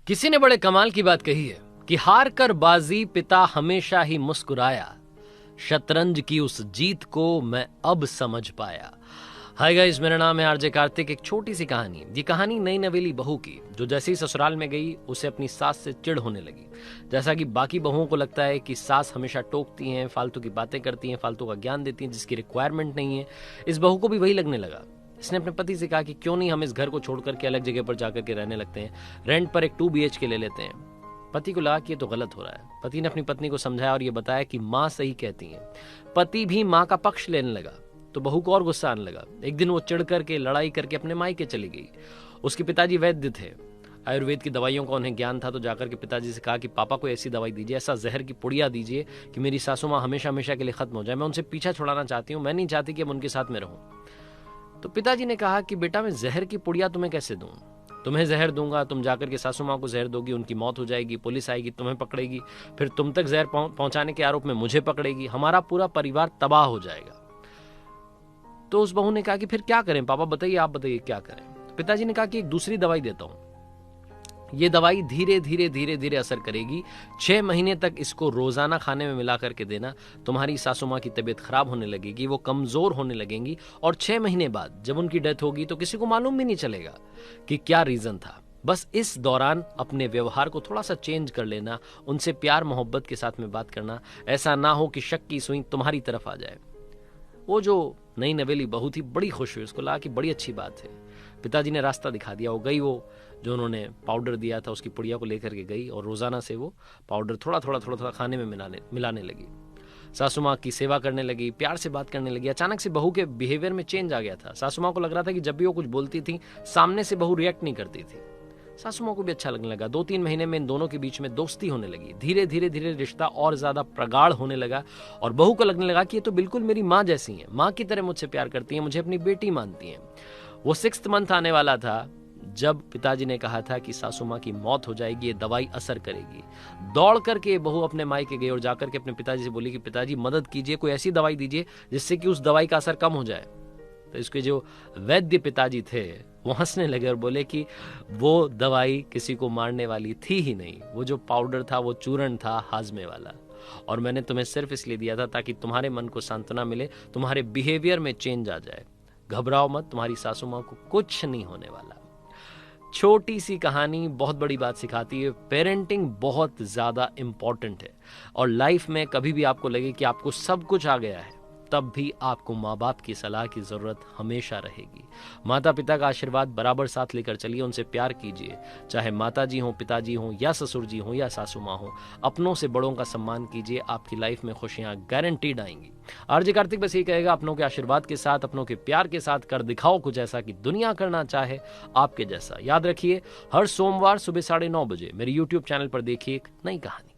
किसी ने बड़े कमाल की बात कही है कि हार कर बाजी पिता हमेशा ही मुस्कुराया, शतरंज की उस जीत को मैं अब समझ पाया। हाय गाइस, मेरा नाम है आरजे कार्तिक। एक छोटी सी कहानी, ये कहानी नई नवेली बहू की, जो जैसे ही ससुराल में गई उसे अपनी सास से चिढ़ होने लगी। जैसा कि बाकी बहुओं को लगता है कि सास हमेशा टोकती हैं, फालतू की बातें करती हैं, फालतू का ज्ञान देती हैं जिसकी रिक्वायरमेंट नहीं है, इस बहू को भी वही लगने लगा। इसने अपने पति से कहा कि क्यों नहीं हम इस घर को छोड़ करके अलग जगह पर जाकर के रहने लगते हैं, रेंट पर एक 2 BHK ले लेते हैं। पति को लगा कि ये तो गलत हो रहा है। पति ने अपनी पत्नी को समझाया और ये बताया कि माँ सही कहती है। पति भी माँ का पक्ष लेने लगा तो बहू को और गुस्सा आने लगा। एक दिन वो चिढ़ करके लड़ाई करके अपने मायके चली गई। उसके पिताजी वैद्य थे, आयुर्वेद की दवाइयों का उन्हें ज्ञान था, तो जाकर के पिताजी से कहा कि पापा को ऐसी दवाई दीजिए, ऐसा जहर की पुड़िया दीजिए कि मेरी सासू माँ हमेशा हमेशा के लिए खत्म हो जाए। मैं उनसे पीछा छुड़ाना चाहती हूँ, मैं नहीं चाहती कि अब उनके साथ में रहूं। तो पिताजी ने कहा कि बेटा, मैं जहर की पुड़िया तुम्हें कैसे दूं? तुम्हें जहर दूंगा, तुम जाकर के सासू माँ को जहर दोगी, उनकी मौत हो जाएगी, पुलिस आएगी, तुम्हें पकड़ेगी, फिर तुम तक जहर पहुंचाने के आरोप में मुझे पकड़ेगी, हमारा पूरा परिवार तबाह हो जाएगा। तो उस बहू ने कहा कि फिर क्या करें पापा, बताइए, आप बताइए क्या करें। तो पिताजी ने कहा कि एक दूसरी दवाई देता हूं, ये दवाई धीरे धीरे धीरे धीरे असर करेगी। 6 महीने तक इसको रोजाना खाने में मिला करके देना। तुम्हारी सासू माँ की तबीयत खराब होने लगेगी, वो कमजोर होने लगेंगी, और 6 महीने बाद जब उनकी डेथ होगी तो किसी को मालूम भी नहीं चलेगा कि क्या रीजन था। बस इस दौरान अपने व्यवहार को थोड़ा सा चेंज कर लेना, उनसे प्यार मोहब्बत के साथ में बात करना, ऐसा ना हो कि शक की सुई तुम्हारी तरफ आ जाए। वो जो नई नवेली बहू थी बड़ी खुश हुई, उसको लगा कि बड़ी अच्छी बात है। पिताजी ने रास्ता दिखा दिया। वो गई, वो जो उन्होंने पाउडर दिया था उसकी पुड़िया को लेकर के गई और रोजाना से वो पाउडर थोड़ा थोड़ा खाने में मिलाने लगी। सासू माँ की सेवा करने लगी, प्यार से बात करने लगी। अचानक से बहू के बिहेवियर में चेंज आ गया था। सासू माँ को लग रहा था कि जब भी वो कुछ बोलती थी सामने से बहू रिएक्ट नहीं करती थी। सासू माँ को भी अच्छा लगने लगा। 2-3 महीने में इन दोनों के बीच में दोस्ती होने लगी। धीरे धीरे धीरे रिश्ता और ज्यादा प्रगाढ़ होने लगा और बहू को लगने लगा कि ये तो बिल्कुल मेरी माँ जैसी है, माँ की तरह मुझसे प्यार करती है, मुझे अपनी बेटी मानती है। वो 6th मंथ आने वाला था जब पिताजी ने कहा था कि सासू माँ की मौत हो जाएगी, ये दवाई असर करेगी। दौड़ करके बहू अपने मायके गई और जाकर के अपने पिताजी से बोली कि पिताजी मदद कीजिए, कोई ऐसी दवाई दीजिए जिससे कि उस दवाई का असर कम हो जाए। तो इसके जो वैद्य पिताजी थे वो हंसने लगे और बोले कि वो दवाई किसी को मारने वाली थी ही नहीं, वो जो पाउडर था वो चूर्ण था हाजमे वाला, और मैंने तुम्हें सिर्फ इसलिए दिया था ताकि तुम्हारे मन को सांत्वना मिले, तुम्हारे बिहेवियर में चेंज आ जाए। घबराओ मत, तुम्हारी सासू माँ को कुछ नहीं होने वाला। छोटी सी कहानी बहुत बड़ी बात सिखाती है। पेरेंटिंग बहुत ज्यादा इंपॉर्टेंट है, और लाइफ में कभी भी आपको लगे कि आपको सब कुछ आ गया है, तब भी आपको माँ बाप की सलाह की जरूरत हमेशा रहेगी। माता पिता का आशीर्वाद बराबर साथ लेकर चलिए, उनसे प्यार कीजिए, चाहे माता जी हो, पिताजी हो, या ससुर जी हो, या सासू माँ हो। अपनों से बड़ों का सम्मान कीजिए, आपकी लाइफ में खुशियां गारंटीड आएंगी। आरजे कार्तिक बस यही कहेगा, अपनों के आशीर्वाद के साथ, अपनों के प्यार के साथ कर दिखाओ कुछ ऐसा कि दुनिया करना चाहे आपके जैसा। याद रखिए, हर सोमवार सुबह 9:30 बजे मेरे YouTube चैनल पर देखिए एक नई कहानी।